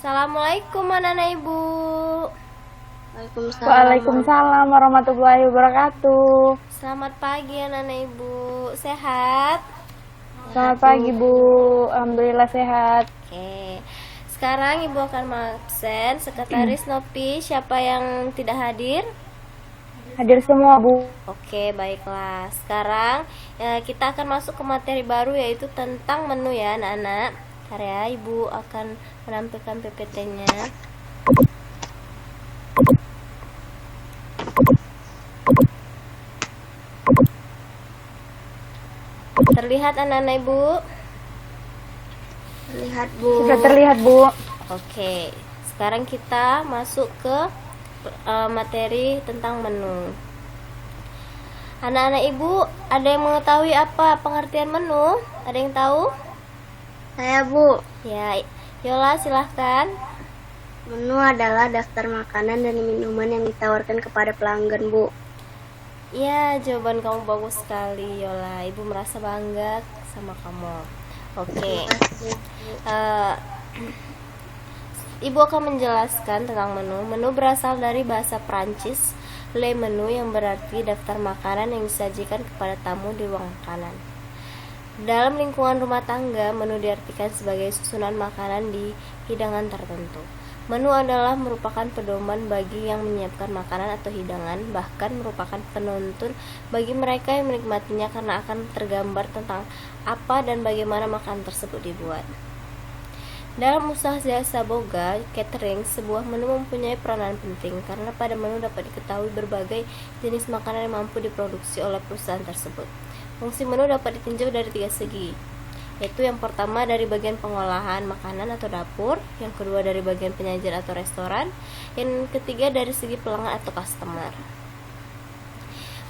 Assalamualaikum anak-anak ibu. Waalaikumsalam. Waalaikumsalam warahmatullahi wabarakatuh. Selamat pagi anak-anak ibu. Sehat? Selamat pagi Bu, alhamdulillah sehat. Oke. Sekarang ibu akan absen. Sekretaris Nopi, siapa yang tidak hadir? Hadir semua Bu. Oke, baiklah. Sekarang kita akan masuk ke materi baru, yaitu tentang menu ya anak-anak. Karya ibu akan menampilkan PPT-nya. Terlihat anak-anak ibu? Lihat Bu. Sudah terlihat Bu. Oke, sekarang kita masuk ke materi tentang menu. Anak-anak ibu, ada yang mengetahui apa pengertian menu? Ada yang tahu? Saya Bu. Ya, Yola silahkan. Menu adalah daftar makanan dan minuman yang ditawarkan kepada pelanggan Bu. Ya, jawaban kamu bagus sekali Yola. Ibu merasa bangga sama kamu. Oke. Ibu akan menjelaskan tentang menu. Menu berasal dari bahasa Prancis, le menu yang berarti daftar makanan yang disajikan kepada tamu di ruang makanan. Dalam lingkungan rumah tangga, menu diartikan sebagai susunan makanan di hidangan tertentu. Menu adalah merupakan pedoman bagi yang menyiapkan makanan atau hidangan, bahkan merupakan penuntun bagi mereka yang menikmatinya karena akan tergambar tentang apa dan bagaimana makanan tersebut dibuat. Dalam usaha jasa boga catering, sebuah menu mempunyai peranan penting karena pada menu dapat diketahui berbagai jenis makanan yang mampu diproduksi oleh perusahaan tersebut. Fungsi menu dapat ditinjau dari 3 segi, yaitu yang pertama dari bagian pengolahan makanan atau dapur, yang kedua dari bagian penyajian atau restoran, yang ketiga dari segi pelanggan atau customer.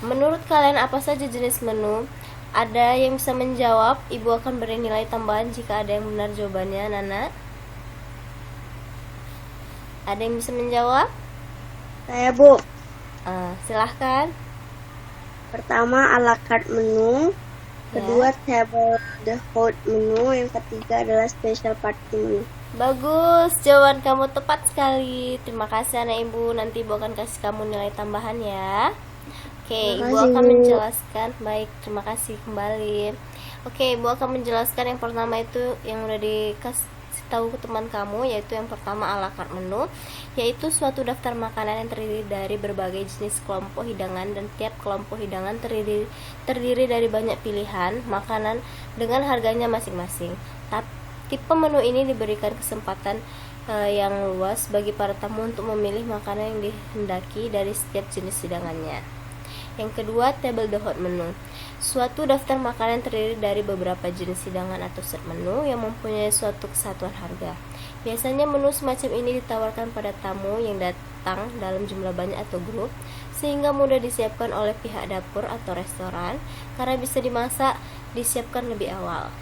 Menurut kalian apa saja jenis menu? Ada yang bisa menjawab? Ibu akan beri nilai tambahan jika ada yang benar jawabannya, Nana. Ada yang bisa menjawab? Saya Bu. Silahkan. Pertama à la carte menu, kedua table the hot menu, yang ketiga adalah special party menu. Bagus, jawaban kamu tepat sekali. Terima kasih anak ibu. Nanti ibu akan kasih kamu nilai tambahan ya. Oke, ibu akan menjelaskan. Baik, terima kasih kembali. Oke, ibu akan menjelaskan yang pertama itu yang udah dikasih tahu ke teman kamu, yaitu yang pertama à la carte menu, yaitu suatu daftar makanan yang terdiri dari berbagai jenis kelompok hidangan, dan tiap kelompok hidangan terdiri dari banyak pilihan makanan dengan harganya masing-masing. Tipe menu ini diberikan kesempatan yang luas bagi para tamu untuk memilih makanan yang dihendaki dari setiap jenis hidangannya. Yang kedua, table d'hôte menu. Suatu daftar makanan terdiri dari beberapa jenis hidangan atau set menu yang mempunyai suatu kesatuan harga. Biasanya menu semacam ini ditawarkan pada tamu yang datang dalam jumlah banyak atau grup, sehingga mudah disiapkan oleh pihak dapur atau restoran karena bisa dimasak disiapkan lebih awal.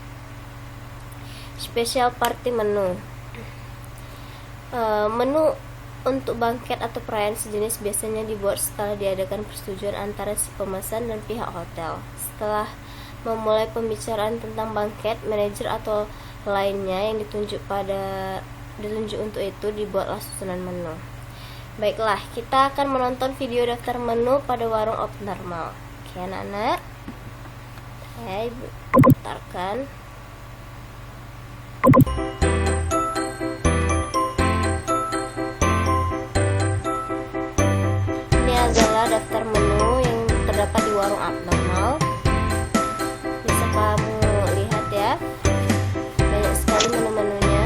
Special party menu. Menu untuk bangket atau perayaan sejenis biasanya dibuat setelah diadakan persetujuan antara si pemesan dan pihak hotel. Setelah memulai pembicaraan tentang bangket, manajer atau lainnya yang ditunjuk untuk itu dibuatlah susunan menu. Baiklah, kita akan menonton video daftar menu pada warung Opnormal. Oke anak-anak, ibu putarkan. Adalah daftar menu yang terdapat di warung Abnormal. Bisa kamu lihat ya, banyak sekali menu-menunya.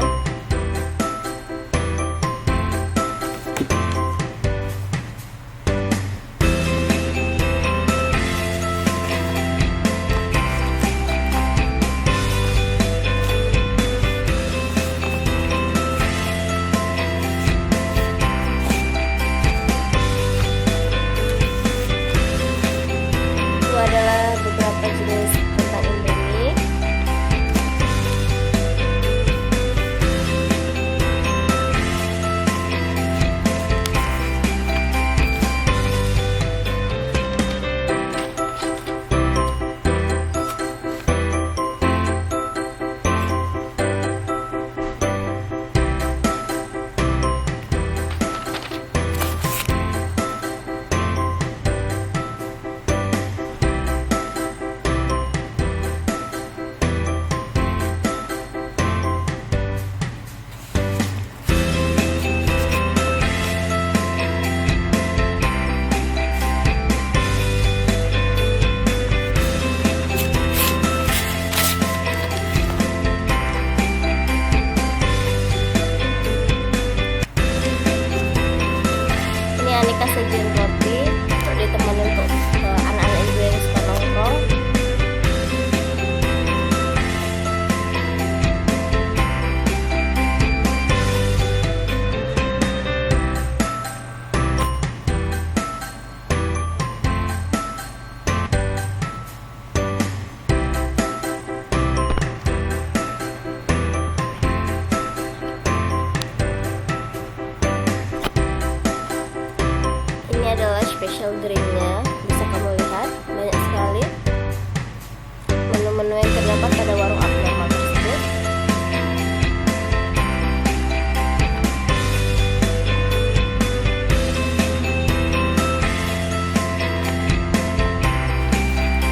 menu yang terdapat pada warung abnormal tersebut?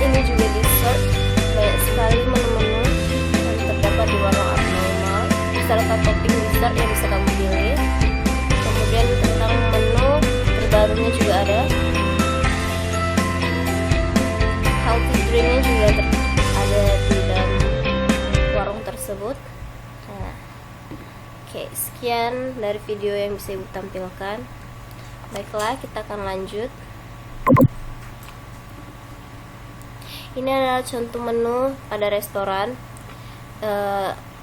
Ini juga dessert, banyak sekali menu-menu yang terdapat di warung abnormal beserta topping dessert yang bisa kamu pilih. Kemudian tentang menu terbarunya juga ada healthy drinknya juga ada di dalam warung tersebut. Nah, oke, sekian dari video yang bisa ibu tampilkan. Baiklah, kita akan lanjut. Ini adalah contoh menu pada restoran.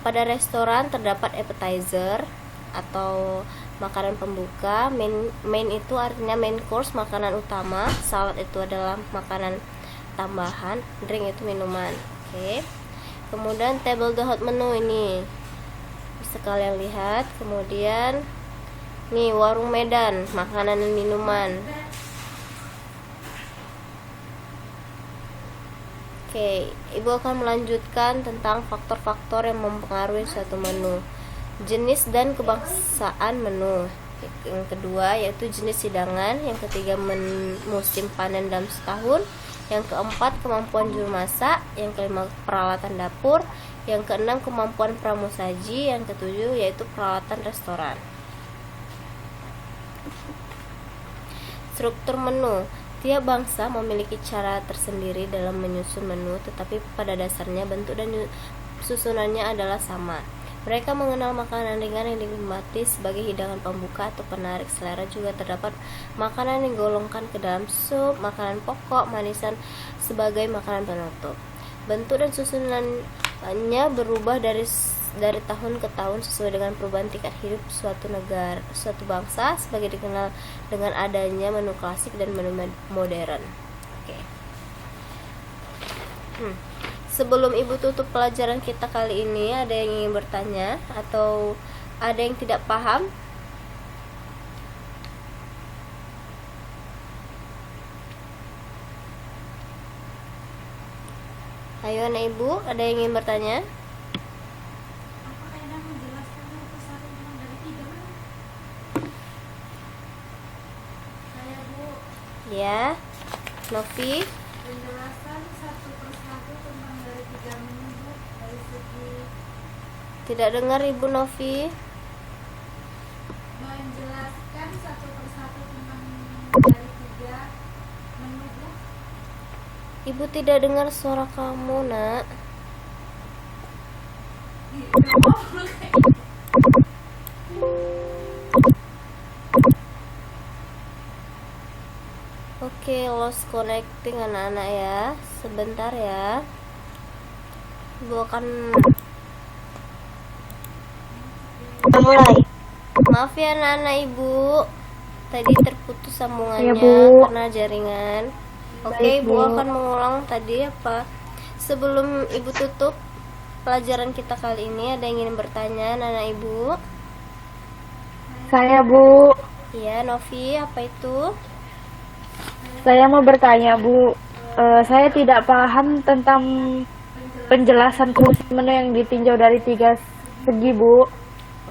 Pada restoran terdapat appetizer atau makanan pembuka. Main itu artinya main course, makanan utama. Salad itu adalah makanan tambahan. Drink itu minuman. Oke. Kemudian table the hot menu ini bisa kalian lihat. Kemudian nih warung Medan, makanan dan minuman. Oke, ibu akan melanjutkan tentang faktor-faktor yang mempengaruhi suatu menu. Jenis dan kebangsaan menu. Yang kedua yaitu jenis hidangan. Yang ketiga musim panen dalam setahun. Yang keempat kemampuan juru masak. Yang kelima peralatan dapur. Yang keenam kemampuan pramusaji. Yang ketujuh yaitu peralatan restoran. Struktur menu. Tiap bangsa memiliki cara tersendiri dalam menyusun menu, tetapi pada dasarnya bentuk dan susunannya adalah sama. Mereka mengenal makanan ringan yang dinikmati sebagai hidangan pembuka atau penarik selera. Juga terdapat makanan yang digolongkan ke dalam sup, makanan pokok, manisan sebagai makanan penutup. Bentuk dan susunannya berubah dari tahun ke tahun sesuai dengan perubahan tingkat hidup suatu bangsa, sebagai dikenal dengan adanya menu klasik dan menu modern. Oke. Sebelum ibu tutup pelajaran kita kali ini, ada yang ingin bertanya atau ada yang tidak paham? Ayo anak ibu, ada yang ingin bertanya? Ya, Novi. Penjelasan satu persatu tentang dari 3 menu dari segi Tidak dengar ibu Novi. menjelaskan satu persatu tentang dari 3 menu Bu. Ibu tidak dengar suara kamu, nak. Oke, lost connecting anak-anak ya. Sebentar ya. Ibu akan Mulai. maaf ya anak-anak ibu. Tadi terputus sambungannya Iya, Bu. karena jaringan. Oke, Baik, ibu Bu. akan mengulang tadi apa. Sebelum ibu tutup pelajaran kita kali ini, ada yang ingin bertanya anak-anak ibu? Saya Bu, Iya, Novi, apa itu? saya mau bertanya Bu. Saya tidak paham tentang penjelasan fungsi menu yang ditinjau dari 3 segi Bu.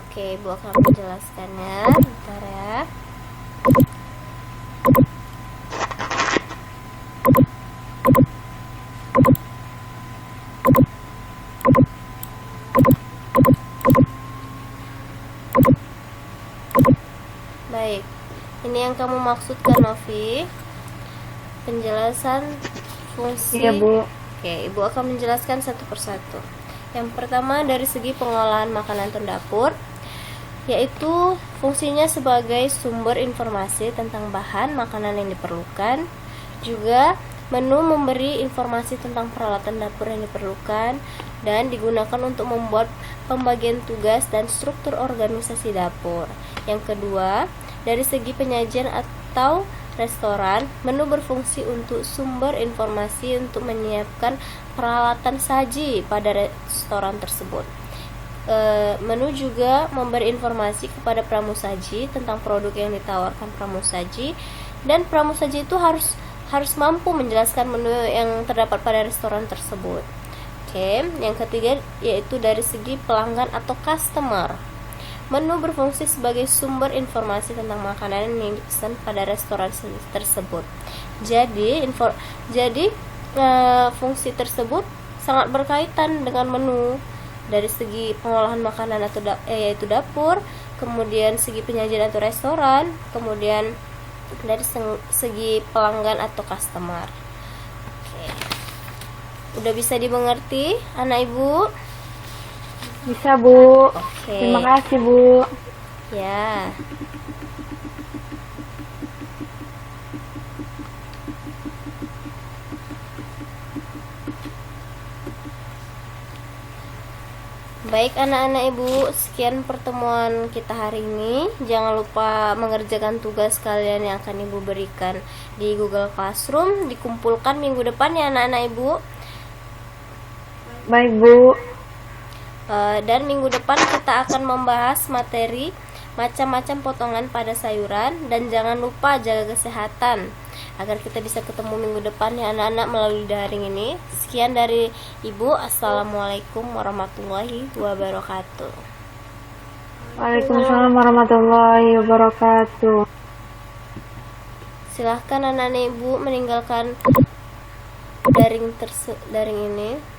Oke, ibu akan menjelaskannya. Bentar ya. Baik, ini yang kamu maksudkan Novi. Penjelasan fungsi. Iya Bu. Oke, ibu akan menjelaskan satu persatu. Yang pertama dari segi pengolahan makanan terdapur, yaitu fungsinya sebagai sumber informasi tentang bahan makanan yang diperlukan. Juga menu memberi informasi tentang peralatan dapur yang diperlukan dan digunakan untuk membuat pembagian tugas dan struktur organisasi dapur. Yang kedua, dari segi penyajian atau restoran, menu berfungsi untuk sumber informasi untuk menyiapkan peralatan saji pada restoran tersebut. Menu juga memberi informasi kepada pramusaji tentang produk yang ditawarkan pramusaji, dan pramusaji itu harus mampu menjelaskan menu yang terdapat pada restoran tersebut. Oke, yang ketiga yaitu dari segi pelanggan atau customer. Menu berfungsi sebagai sumber informasi tentang makanan yang dipesan pada restoran tersebut. Jadi fungsi tersebut sangat berkaitan dengan menu dari segi pengolahan makanan atau yaitu dapur, kemudian segi penyajian atau restoran, kemudian dari segi pelanggan atau customer. Oke. Udah bisa dimengerti anak ibu? Bisa, Bu. Oke. Terima kasih, Bu. Ya. Baik anak-anak ibu, sekian pertemuan kita hari ini. Jangan lupa mengerjakan tugas kalian yang akan ibu berikan di Google Classroom. Dikumpulkan minggu depan ya anak-anak ibu. Baik, Bu. Dan minggu depan kita akan membahas materi macam-macam potongan pada sayuran. Dan jangan lupa jaga kesehatan agar kita bisa ketemu minggu depan ya anak-anak melalui daring ini. Sekian dari ibu. Assalamualaikum warahmatullahi wabarakatuh. Waalaikumsalam warahmatullahi wabarakatuh. Silahkan anak-anak ibu meninggalkan daring ini.